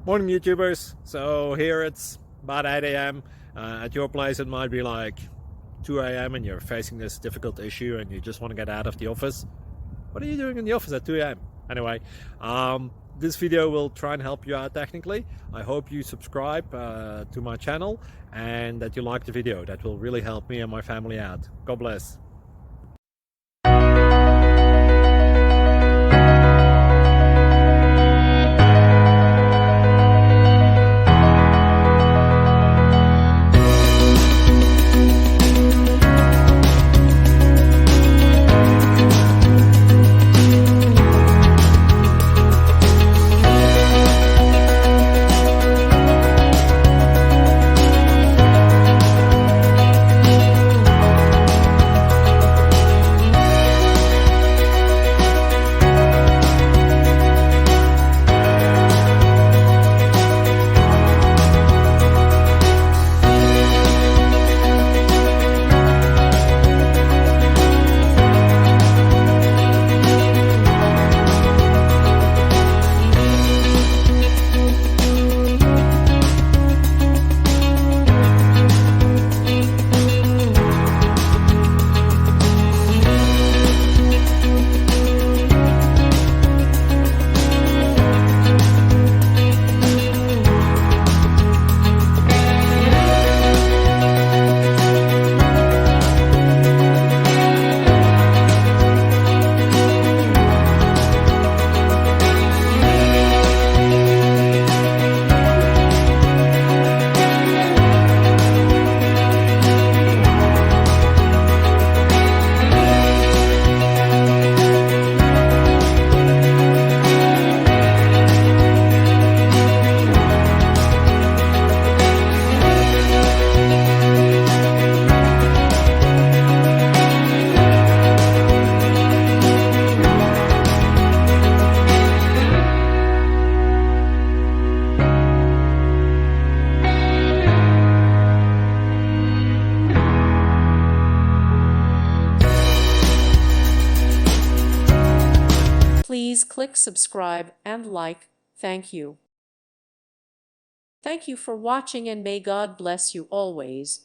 Morning, YouTubers. So here it's about 8 a.m. At your place, it might be like 2 a.m. and you're facing this difficult issue and you just want to get out of the office. What are you doing in the office at 2 a.m.? Anyway, this video will try and help you out technically. I hope you subscribe to my channel and that you like the video. That will really help me and my family out. God bless. Please click subscribe and like. Thank you. Thank you for watching and may God bless you always.